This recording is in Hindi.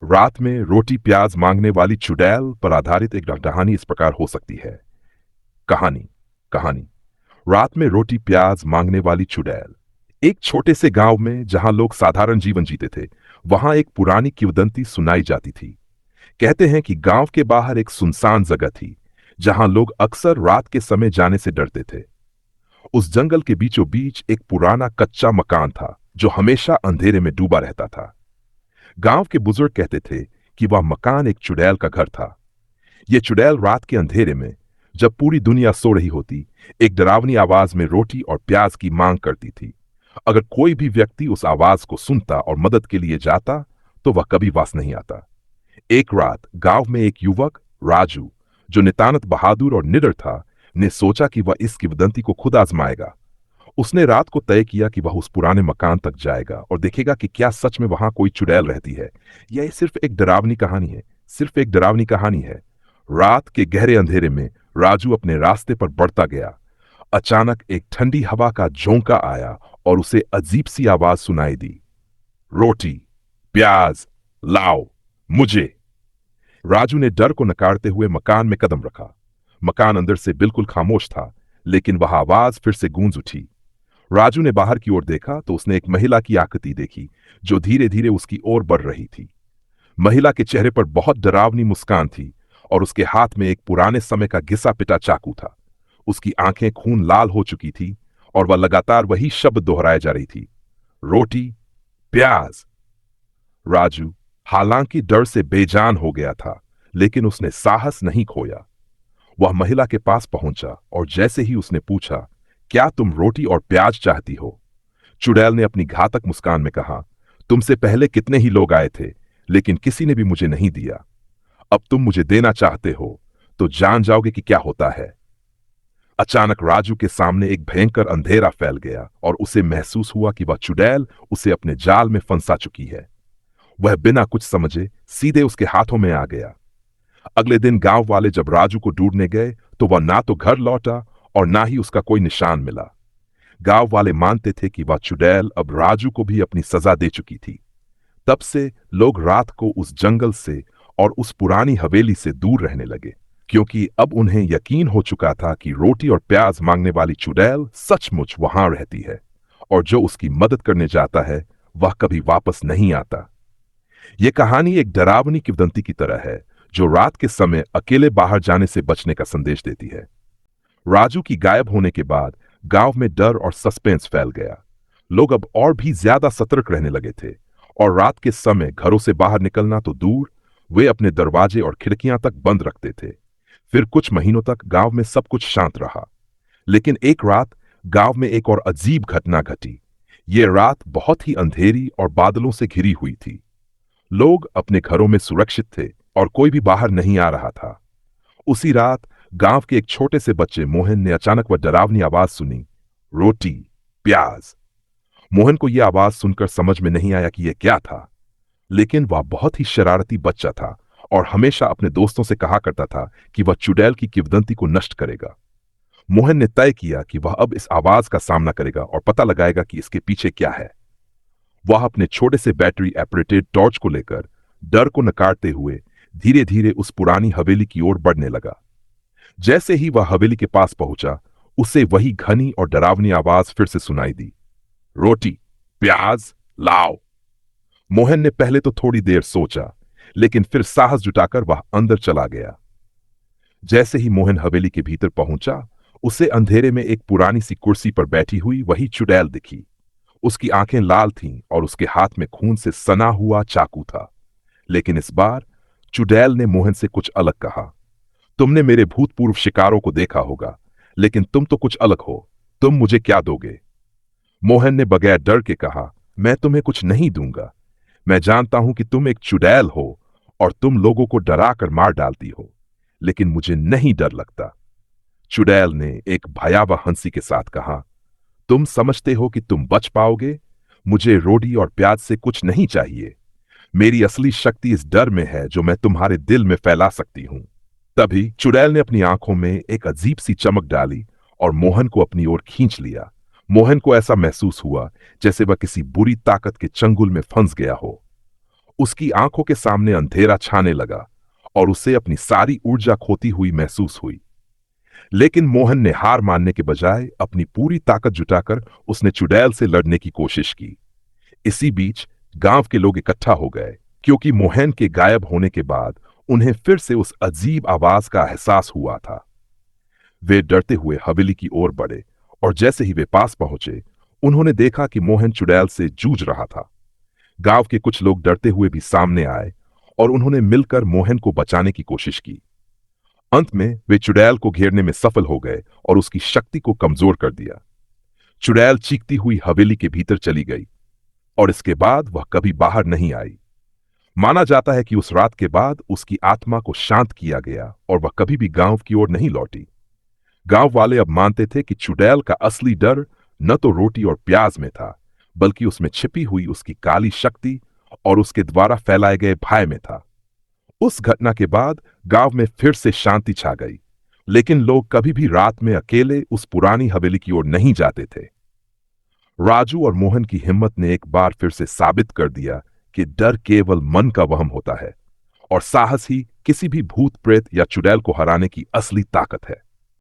रात में रोटी प्याज मांगने वाली चुड़ैल पर आधारित एक कहानी इस प्रकार हो सकती है। कहानी कहानी रात में रोटी प्याज मांगने वाली चुड़ैल। एक छोटे से गांव में जहां लोग साधारण जीवन जीते थे, वहां एक पुरानी किंवदंती सुनाई जाती थी। कहते हैं कि गांव के बाहर एक सुनसान जगह थी, जहां लोग अक्सर रात के समय जाने से डरते थे। उस जंगल के बीचों बीच एक पुराना कच्चा मकान था, जो हमेशा अंधेरे में डूबा रहता था। गांव के बुजुर्ग कहते थे कि वह मकान एक चुड़ैल का घर था। यह चुड़ैल रात के अंधेरे में, जब पूरी दुनिया सो रही होती, एक डरावनी आवाज में रोटी और प्याज की मांग करती थी। अगर कोई भी व्यक्ति उस आवाज को सुनता और मदद के लिए जाता, तो वह कभी वापस नहीं आता। एक रात गांव में एक युवक राजू, जो नितानत बहादुर और निडर था, ने सोचा कि वह इस किंवदंती को खुद आजमाएगा। उसने रात को तय किया कि वह उस पुराने मकान तक जाएगा और देखेगा कि क्या सच में वहां कोई चुड़ैल रहती है या ये सिर्फ एक डरावनी कहानी है। सिर्फ एक डरावनी कहानी है। रात के गहरे अंधेरे में राजू अपने रास्ते पर बढ़ता गया। अचानक एक ठंडी हवा का झोंका आया और उसे अजीब सी आवाज सुनाई दी, रोटी प्याज लाओ मुझे। राजू ने डर को नकारते हुए मकान में कदम रखा। मकान अंदर से बिल्कुल खामोश था, लेकिन वह आवाज फिर से गूंज उठी। राजू ने बाहर की ओर देखा तो उसने एक महिला की आकृति देखी, जो धीरे धीरे उसकी ओर बढ़ रही थी। महिला के चेहरे पर बहुत डरावनी मुस्कान थी और उसके हाथ में एक पुराने समय का घिसा पिटा चाकू था। उसकी आंखें खून लाल हो चुकी थी और वह लगातार वही शब्द दोहराए जा रही थी, रोटी प्याज। राजू हालांकि डर से बेजान हो गया था, लेकिन उसने साहस नहीं खोया। वह महिला के पास पहुंचा और जैसे ही उसने पूछा, क्या तुम रोटी और प्याज चाहती हो, चुड़ैल ने अपनी घातक मुस्कान में कहा, तुमसे पहले कितने ही लोग आए थे, लेकिन किसी ने भी मुझे नहीं दिया। अब तुम मुझे देना चाहते हो तो जान जाओगे कि क्या होता है। अचानक राजू के सामने एक भयंकर अंधेरा फैल गया और उसे महसूस हुआ कि वह चुड़ैल उसे अपने जाल में फंसा चुकी है। वह बिना कुछ समझे सीधे उसके हाथों में आ गया। अगले दिन गांव वाले जब राजू को ढूंढने गए, तो वह ना तो घर लौटा और ना ही उसका कोई निशान मिला। गांव वाले मानते थे कि वह चुड़ैल अब राजू को भी अपनी सजा दे चुकी थी। तब से लोग रात को उस जंगल से और उस पुरानी हवेली से दूर रहने लगे, क्योंकि अब उन्हें यकीन हो चुका था कि रोटी और प्याज मांगने वाली चुड़ैल सचमुच वहां रहती है, और जो उसकी मदद करने जाता है वह कभी वापस नहीं आता। यह कहानी एक डरावनी किंवदंती की तरह है, जो रात के समय अकेले बाहर जाने से बचने का संदेश देती है। राजू की गायब होने के बाद गांव में डर और सस्पेंस फैल गया। लोग अब और भी ज्यादा सतर्क रहने लगे थे और रात के समय घरों से बाहर निकलना तो दूर, वे अपने दरवाजे और खिड़कियां तक बंद रखते थे। फिर कुछ महीनों तक गांव में सब कुछ शांत रहा, लेकिन एक रात गांव में एक और अजीब घटना घटी। ये रात बहुत ही अंधेरी और बादलों से घिरी हुई थी। लोग अपने घरों में सुरक्षित थे और कोई भी बाहर नहीं आ रहा था। उसी रात गांव के एक छोटे से बच्चे मोहन ने अचानक वह डरावनी आवाज सुनी, रोटी प्याज। मोहन को यह आवाज सुनकर समझ में नहीं आया कि यह क्या था, लेकिन वह बहुत ही शरारती बच्चा था और हमेशा अपने दोस्तों से कहा करता था कि वह चुड़ैल की किंवदंती को नष्ट करेगा। मोहन ने तय किया कि वह अब इस आवाज का सामना करेगा और पता लगाएगा कि इसके पीछे क्या है। वह अपने छोटे से बैटरी ऑपरेटेड टॉर्च को लेकर डर को नकारते हुए धीरे धीरे उस पुरानी हवेली की ओर बढ़ने लगा। जैसे ही वह हवेली के पास पहुंचा, उसे वही घनी और डरावनी आवाज फिर से सुनाई दी, रोटी प्याज लाओ। मोहन ने पहले तो थोड़ी देर सोचा, लेकिन फिर साहस जुटाकर वह अंदर चला गया। जैसे ही मोहन हवेली के भीतर पहुंचा, उसे अंधेरे में एक पुरानी सी कुर्सी पर बैठी हुई वही चुड़ैल दिखी। उसकी आंखें लाल थीं और उसके हाथ में खून से सना हुआ चाकू था। लेकिन इस बार चुड़ैल ने मोहन से कुछ अलग कहा, तुमने मेरे भूतपूर्व शिकारों को देखा होगा, लेकिन तुम तो कुछ अलग हो। तुम मुझे क्या दोगे? मोहन ने बगैर डर के कहा, मैं तुम्हें कुछ नहीं दूंगा। मैं जानता हूं कि तुम एक चुड़ैल हो और तुम लोगों को डरा कर मार डालती हो, लेकिन मुझे नहीं डर लगता। चुड़ैल ने एक भयावह हंसी के साथ कहा, तुम समझते हो कि तुम बच पाओगे? मुझे रोटी और प्याज से कुछ नहीं चाहिए। मेरी असली शक्ति इस डर में है जो मैं तुम्हारे दिल में फैला सकती हूं। तभी चुड़ैल ने अपनी आंखों में एक अजीब सी चमक डाली और मोहन को अपनी ओर खींच लिया। मोहन को ऐसा महसूस हुआ जैसे वह किसी बुरी ताकत के चंगुल में फंस गया हो। उसकी आंखों के सामने अंधेरा छाने लगा और उसे अपनी सारी ऊर्जा खोती हुई महसूस हुई। लेकिन मोहन ने हार मानने के बजाय अपनी पूरी ताकत जुटाकर उसने चुड़ैल से लड़ने की कोशिश की। इसी बीच गांव के लोग इकट्ठा हो गए, क्योंकि मोहन के गायब होने के बाद उन्हें फिर से उस अजीब आवाज का एहसास हुआ था। वे डरते हुए हवेली की ओर बढ़े और जैसे ही वे पास पहुंचे, उन्होंने देखा कि मोहन चुड़ैल से जूझ रहा था। गांव के कुछ लोग डरते हुए भी सामने आए और उन्होंने मिलकर मोहन को बचाने की कोशिश की। अंत में वे चुड़ैल को घेरने में सफल हो गए और उसकी शक्ति को कमजोर कर दिया। चुड़ैल चीखती हुई हवेली के भीतर चली गई और इसके बाद वह कभी बाहर नहीं आई। माना जाता है कि उस रात के बाद उसकी आत्मा को शांत किया गया और वह कभी भी गांव की ओर नहीं लौटी। गांव वाले अब मानते थे कि चुड़ैल का असली डर न तो रोटी और प्याज में था, बल्कि उसमें छिपी हुई उसकी काली शक्ति और उसके द्वारा फैलाए गए भय में था। उस घटना के बाद गांव में फिर से शांति छा गई, लेकिन लोग कभी भी रात में अकेले उस पुरानी हवेली की ओर नहीं जाते थे। राजू और मोहन की हिम्मत ने एक बार फिर से साबित कर दिया कि डर केवल मन का वहम होता है और साहस ही किसी भी भूत प्रेत या चुड़ैल को हराने की असली ताकत है।